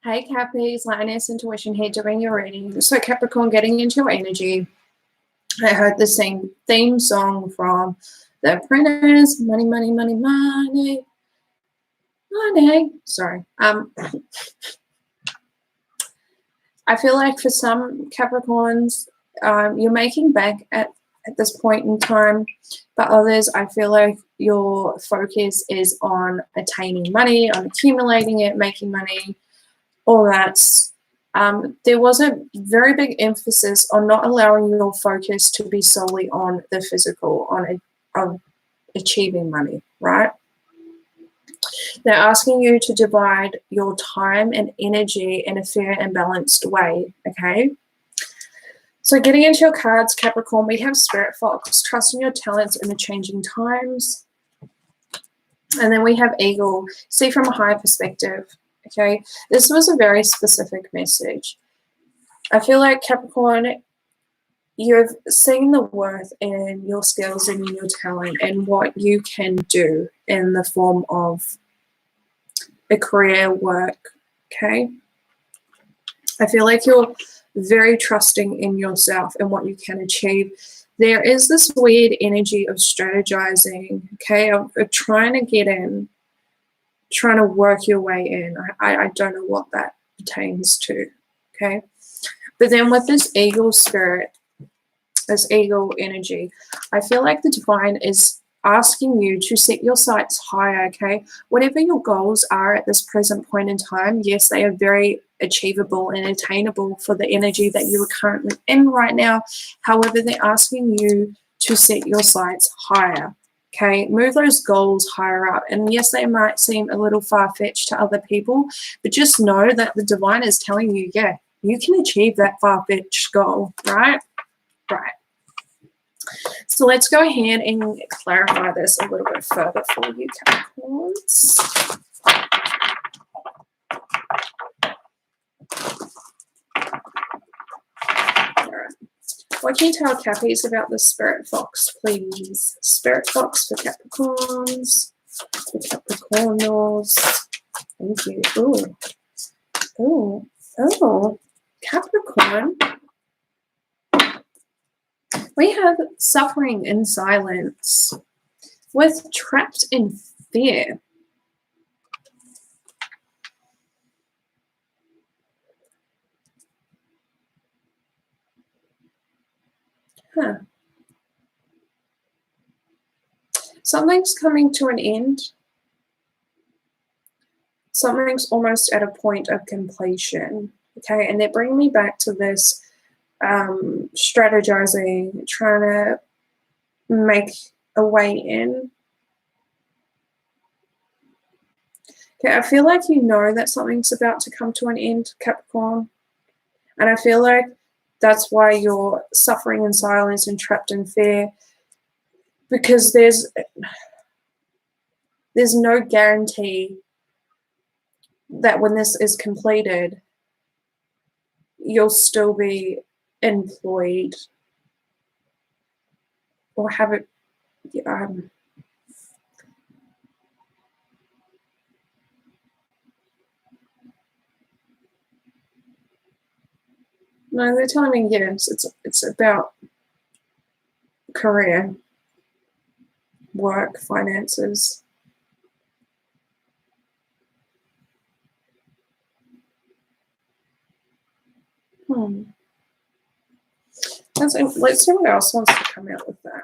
Hey Cappies, Lioness Intuition here doing your reading. So Capricorn, getting into your energy. I heard the same theme song from The Apprentice, money, money, money, money, money. Sorry. I feel like for some Capricorns, you're making bank at this point in time, but others, I feel like your focus is on attaining money, on accumulating it, making money, all that. There was a very big emphasis on not allowing your focus to be solely on the physical, on achieving money, right? They're asking you to divide your time and energy in a fair and balanced way, okay? So getting into your cards, Capricorn, we have Spirit Fox, trusting your talents in the changing times. And then we have Eagle, see from a higher perspective. Okay, this was a very specific message. I feel like Capricorn, you've seen the worth in your skills and in your talent and what you can do in the form of a career, work. Okay, I feel like you're very trusting in yourself and what you can achieve. There is this weird energy of strategizing, okay, of trying to get in, trying to work your way in. I don't know what that pertains to, okay? But then with this eagle spirit, this eagle energy, I feel like the divine is asking you to set your sights higher, okay? Whatever your goals are at this present point in time, yes, they are very achievable and attainable for the energy that you are currently in right now. However, they're asking you to set your sights higher. Okay, move those goals higher up. And yes, they might seem a little far-fetched to other people, but just know that the divine is telling you, yeah, you can achieve that far-fetched goal, right? Right. So let's go ahead and clarify this a little bit further for you, Capricorns. All right. What can you tell Cappies about the Spirit Fox, please? Spirit Fox for Capricorns, for Capricornals. Thank you. Ooh. Ooh. Oh. Capricorn. We have suffering in silence with trapped in fear. Huh. Something's coming to an end. Something's almost at a point of completion. Okay, and they bring me back to this strategizing, trying to make a way in. Okay, I feel like you know that something's about to come to an end, Capricorn. And I feel like that's why you're suffering in silence and trapped in fear. Because there's no guarantee that when this is completed, you'll still be employed or have it. No, they're telling me yes. It's about career, work, finances. Let's see what else wants to come out with that.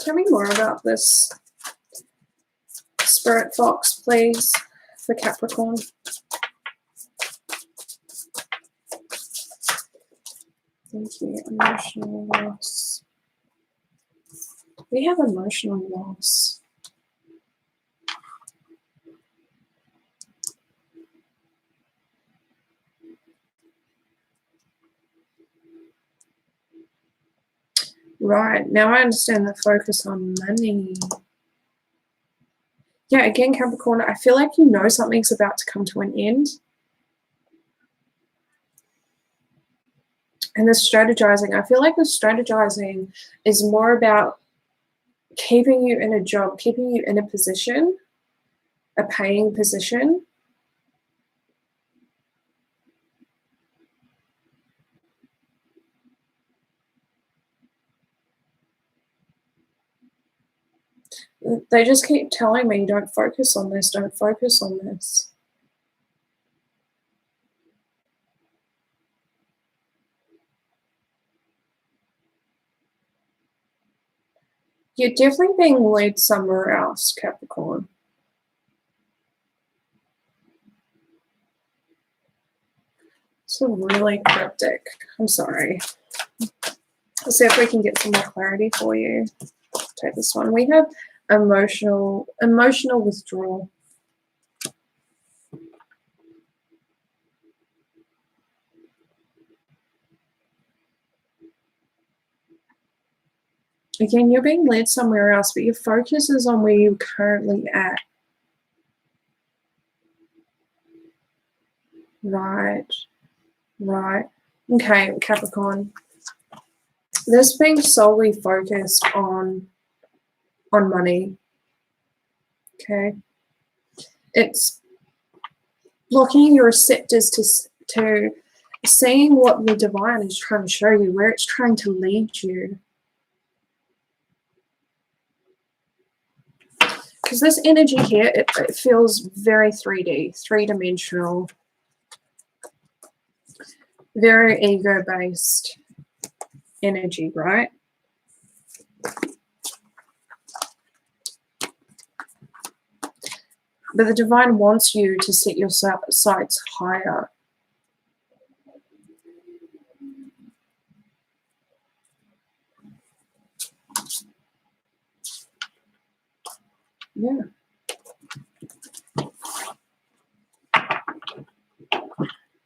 Tell me more about this Spirit Fox, please, for Capricorn. Thank you. Emotional loss. We have emotional loss. Right. Now I understand the focus on money. Yeah, again, Capricorn, I feel like you know something's about to come to an end. And the strategizing, I feel like the strategizing is more about keeping you in a job, keeping you in a position, a paying position. They just keep telling me, don't focus on this, don't focus on this. You're definitely being led somewhere else, Capricorn. It's really cryptic. I'm sorry. Let's see if we can get some more clarity for you. Take this one. We have emotional withdrawal. Again, you're being led somewhere else, but your focus is on where you're currently at. Right. Okay, Capricorn. This being solely focused on money. Okay. It's blocking your receptors to seeing what the divine is trying to show you, where it's trying to lead you. Because this energy here, it feels very 3D, three-dimensional, very ego-based energy, right? But the divine wants you to set your sights higher. Yeah.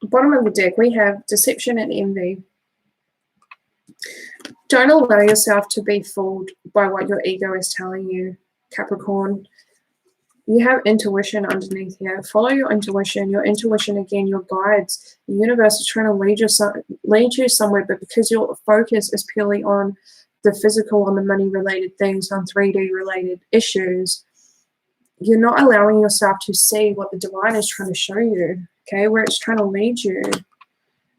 Bottom of the deck, we have deception and envy. Don't allow yourself to be fooled by what your ego is telling you, Capricorn. You have intuition underneath here. Follow your intuition. Your intuition, again, your guides. The universe is trying to lead you somewhere, but because your focus is purely on the physical, on the money-related things, on 3D-related issues, you're not allowing yourself to see what the divine is trying to show you, okay, where it's trying to lead you.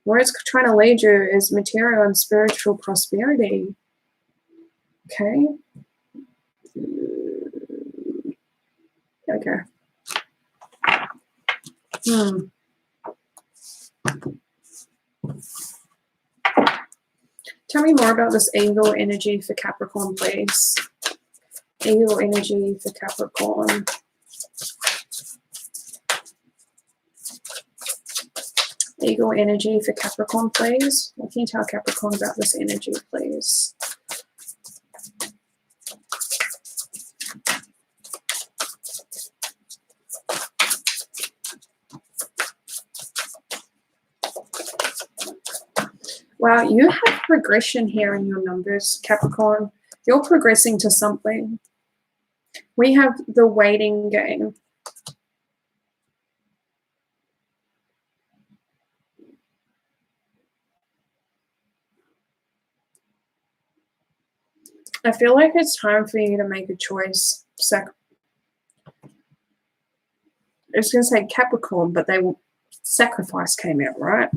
Where it's trying to lead you is material and spiritual prosperity, okay? Okay. Tell me more about this eagle energy for Capricorn, please. Eagle energy for Capricorn. Eagle energy for Capricorn, please. What can you tell Capricorn about this energy, please? Wow, you have progression here in your numbers, Capricorn. You're progressing to something. We have the waiting game. I feel like it's time for you to make a choice. I was going to say Capricorn, but sacrifice came out, right?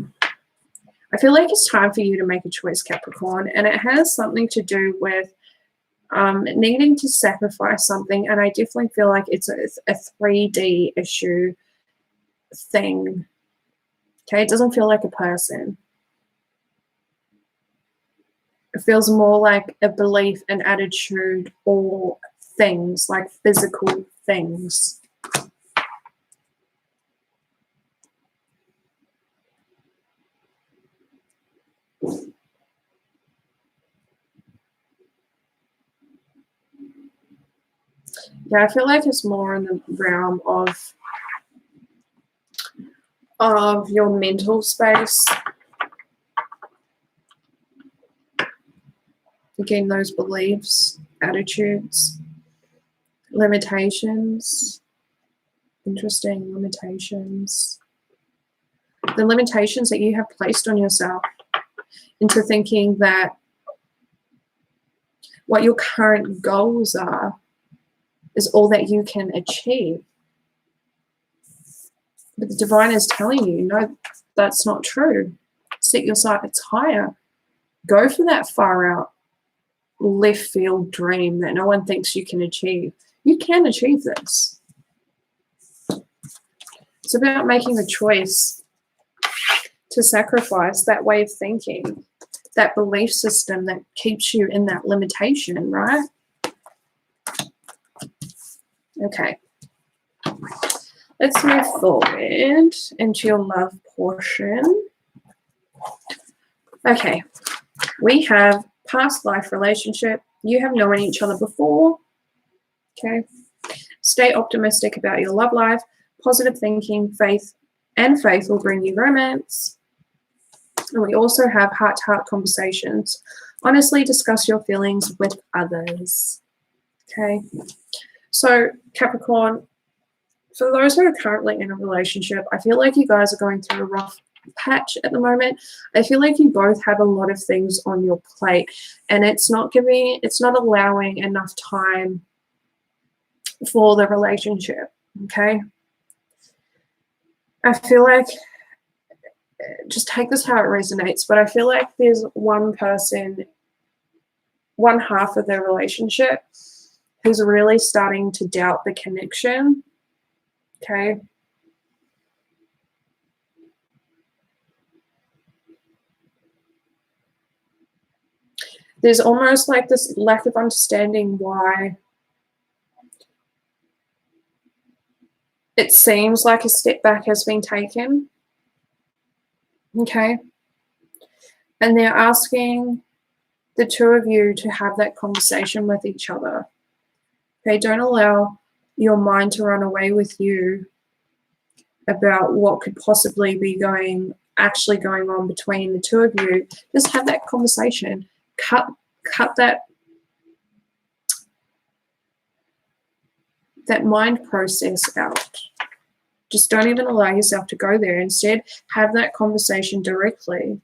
I feel like it's time for you to make a choice, Capricorn, and it has something to do with needing to sacrifice something, and I definitely feel like it's a 3D issue thing. Okay, it doesn't feel like a person. It feels more like a belief, an attitude, or things, like physical things. Yeah, I feel like it's more in the realm of your mental space. Again, those beliefs, attitudes, limitations. Interesting, limitations. The limitations that you have placed on yourself into thinking that what your current goals are is all that you can achieve. But the divine is telling you, no, that's not true. Set your sights higher. Go for that far out left field dream that no one thinks you can achieve. You can achieve this. It's about making the choice to sacrifice that way of thinking, that belief system that keeps you in that limitation, right? Okay. Let's move forward into your love portion. Okay. We have past life relationship. You have known each other before. Okay. Stay optimistic about your love life. Positive thinking, faith will bring you romance. And we also have heart-to-heart conversations. Honestly discuss your feelings with others. Okay. So Capricorn, for those who are currently in a relationship, I feel like you guys are going through a rough patch at the moment. I feel like you both have a lot of things on your plate, and it's not allowing enough time for the relationship. Okay. I feel like, just take this how it resonates, but I feel like there's one person, one half of the relationship who's really starting to doubt the connection. Okay. There's almost like this lack of understanding why it seems like a step back has been taken. Okay. And they're asking the two of you to have that conversation with each other. Okay. Don't allow your mind to run away with you about what could possibly be actually going on between the two of you. Just have that conversation. Cut that mind process out. Just don't even allow yourself to go there. Instead, have that conversation directly.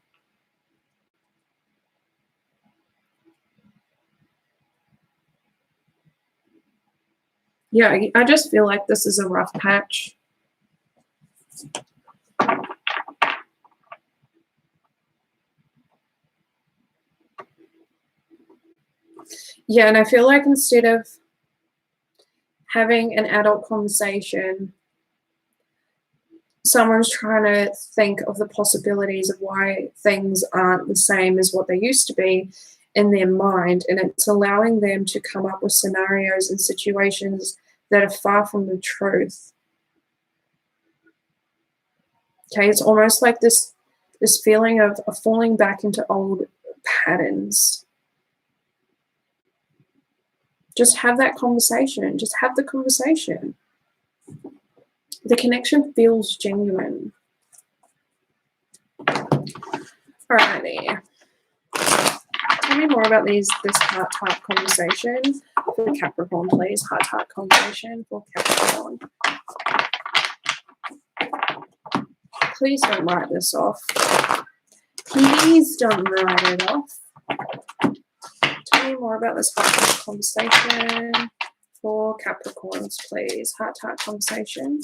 Yeah, I just feel like this is a rough patch. Yeah, and I feel like instead of having an adult conversation, someone's trying to think of the possibilities of why things aren't the same as what they used to be in their mind, and it's allowing them to come up with scenarios and situations that are far from the truth. Okay, it's almost like this feeling of falling back into old patterns. Just have that conversation. Just have the conversation. The connection feels genuine. Alrighty. Tell me more about this heart-to-heart conversation for Capricorn, please. Heart-to-heart conversation for Capricorn. Please don't write this off. Please don't write it off. Tell me more about this heart-to-heart conversation for Capricorns, please. Heart-to-heart conversation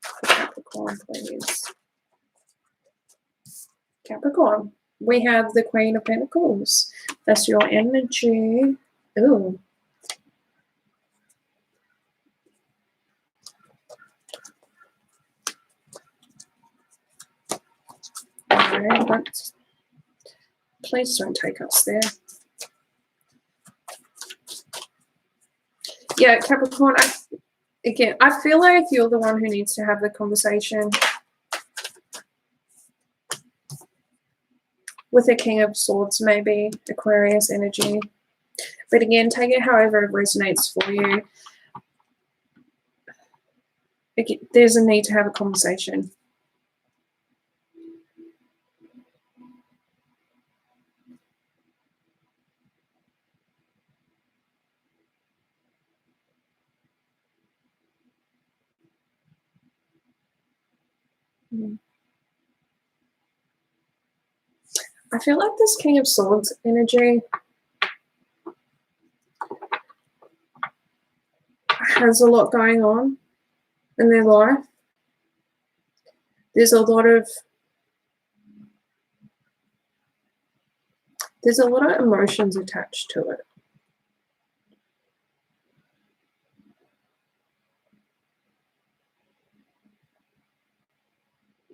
for Capricorn, please. Capricorn, we have the Queen of Pentacles. That's your energy. Ooh. Alright, please don't take us there. Yeah, Capricorn, I feel like you're the one who needs to have the conversation with the King of Swords, maybe Aquarius energy. But again, take it however it resonates for you. There's a need to have a conversation. I feel like this King of Swords energy has a lot going on in their life. There's a lot of emotions attached to it.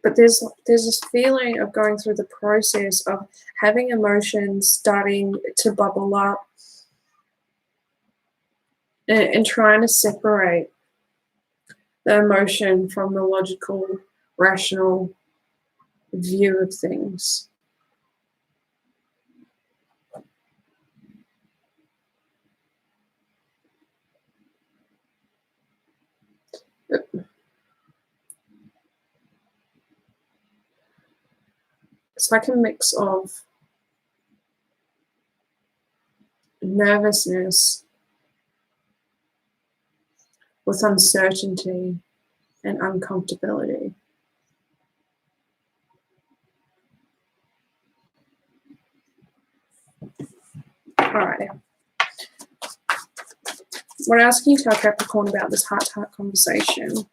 But there's this feeling of going through the process of having emotions starting to bubble up, and trying to separate the emotion from the logical, rational view of things. It's like a mix of nervousness with uncertainty and uncomfortability. Alright. We're asking you to tell Capricorn about this heart-to-heart conversation.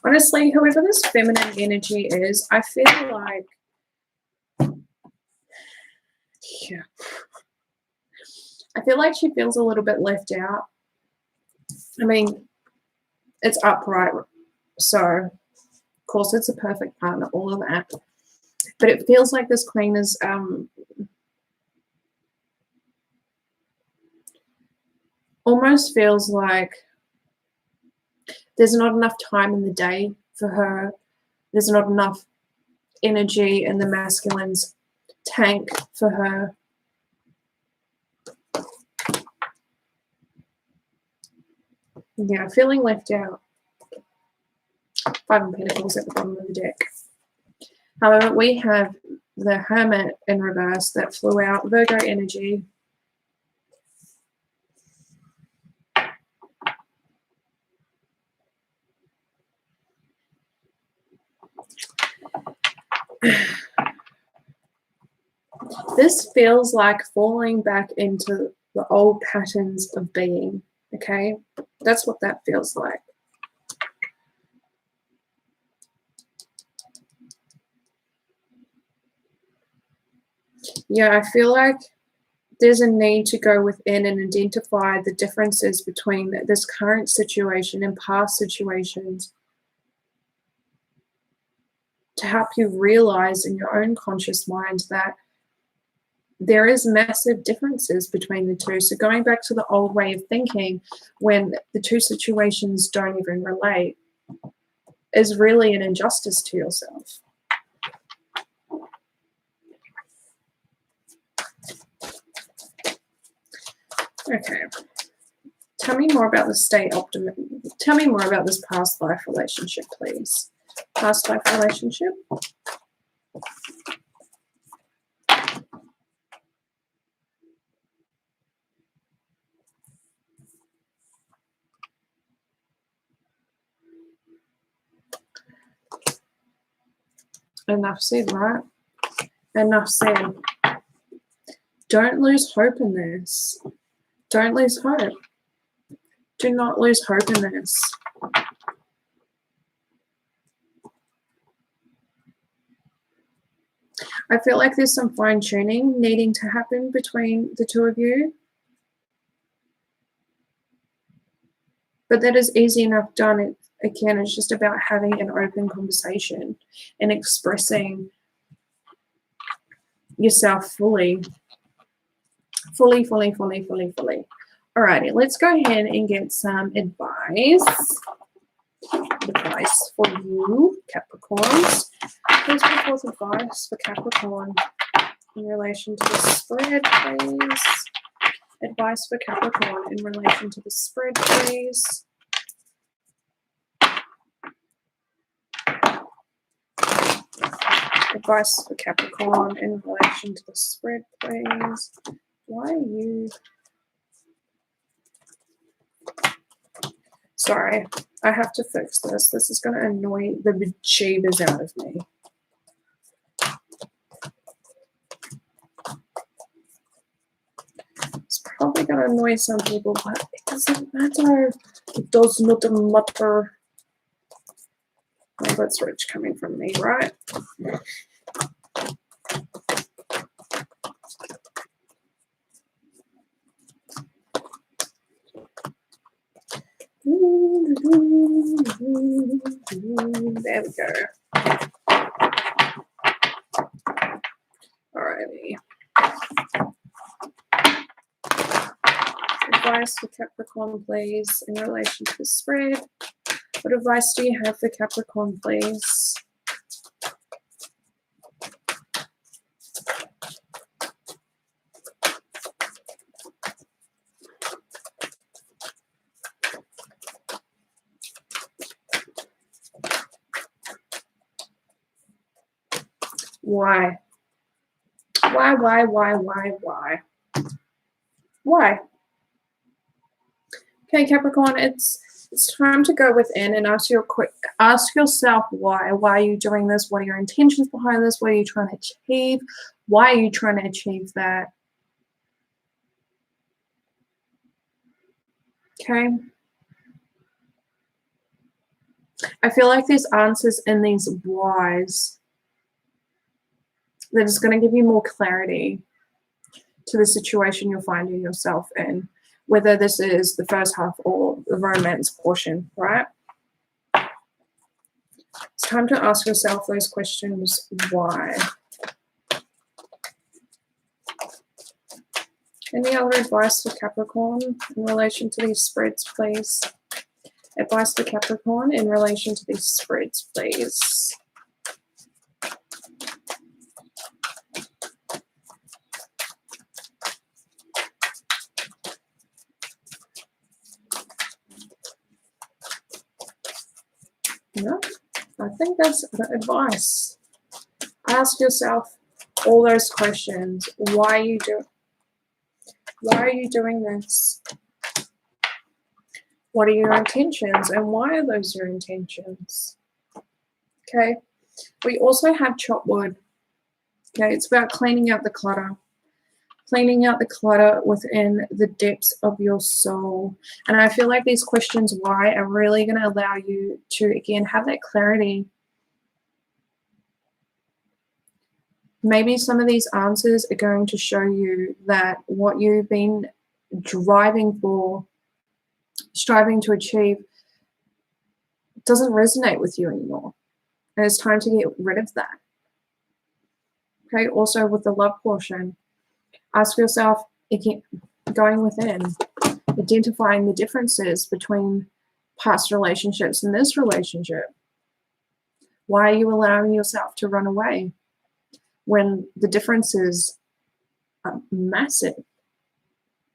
Honestly, whoever this feminine energy is, I feel like, yeah, I feel like she feels a little bit left out. I mean, it's upright, so of course it's a perfect partner, all of that. But it feels like this queen is almost feels like there's not enough time in the day for her. There's not enough energy in the masculine's tank for her. Yeah, feeling left out. 5 of Pentacles at the bottom of the deck. However, we have the Hermit in reverse that flew out. Virgo energy. This feels like falling back into the old patterns of being, okay? That's what that feels like. Yeah, I feel like there's a need to go within and identify the differences between this current situation and past situations to help you realize in your own conscious mind that there is massive differences between the two. So going back to the old way of thinking when the two situations don't even relate is really an injustice to yourself. Okay. Tell me more about the state optimism. Tell me more about this past life relationship, please. Past life relationship. Enough said, right? Enough said. Don't lose hope in this. Don't lose hope. Do not lose hope in this. I feel like there's some fine-tuning needing to happen between the two of you. But that is easy enough done. Again, it's just about having an open conversation and expressing yourself fully. Fully. Alrighty, let's go ahead and get some advice. Advice for you, Capricorns. Please put forth advice for Capricorn in relation to the spread, please. Advice for Capricorn in relation to the spread, please. Advice for Capricorn in relation to the spread, please. Why are you... Sorry, I have to fix this. This is going to annoy the bejeebers out of me. It's probably going to annoy some people, but it doesn't matter. It does not matter. Oh, that's rich coming from me, right? There we go. Alrighty. Advice for Capricorn, please, in relation to the spread. What advice do you have for Capricorn, please? Why? Why? Why? Okay, Capricorn, it's time to go within and ask yourself why. Why are you doing this? What are your intentions behind this? What are you trying to achieve? Why are you trying to achieve that? Okay. I feel like there's answers in these whys that is going to give you more clarity to the situation you're finding yourself in, whether this is the first half or the romance portion, right? It's time to ask yourself those questions. Why? Any other advice for Capricorn in relation to these spreads, please? Advice for Capricorn in relation to these spreads, please. No, I think that's the advice. Ask yourself all those questions. Why are you doing this? What are your intentions, and why are those your intentions? Okay. We also have chopped wood. Okay, it's about cleaning out the clutter. Cleaning out the clutter within the depths of your soul. And I feel like these questions why are really going to allow you to, again, have that clarity. Maybe some of these answers are going to show you that what you've been driving for, striving to achieve, doesn't resonate with you anymore. And it's time to get rid of that. Okay, also with the love portion, ask yourself, again, going within, identifying the differences between past relationships and this relationship. Why are you allowing yourself to run away when the differences are massive?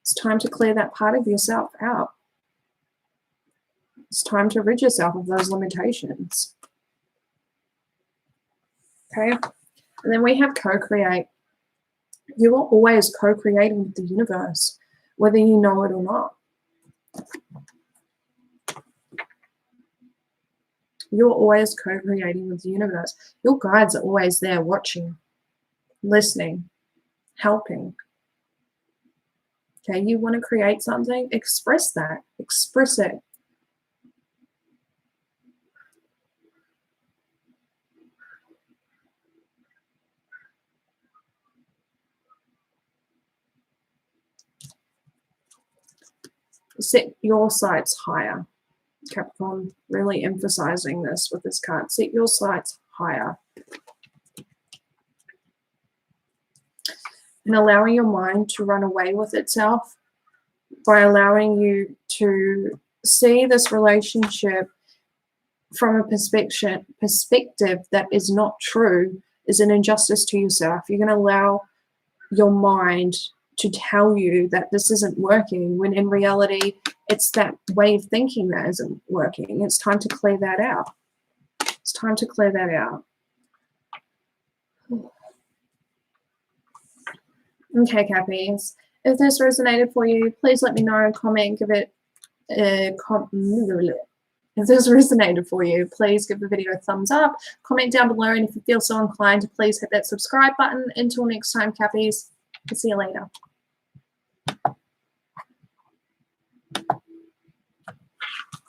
It's time to clear that part of yourself out. It's time to rid yourself of those limitations. Okay? And then we have co-create. You are always co-creating with the universe, whether you know it or not. You're always co-creating with the universe. Your guides are always there watching, listening, helping. Okay, you want to create something? Express that. Express it. Set your sights higher. Capricorn, really emphasizing this with this card. Set your sights higher. And allowing your mind to run away with itself by allowing you to see this relationship from a perspective that is not true is an injustice to yourself. You're going to allow your mind to tell you that this isn't working, when in reality it's that way of thinking that isn't working. It's time to clear that out. It's time to clear that out. Okay, Cappies. If this resonated for you, please let me know. Comment, give it a if this resonated for you, please give the video a thumbs up. Comment down below, and if you feel so inclined, please hit that subscribe button. Until next time, Cappies. I'll see you later.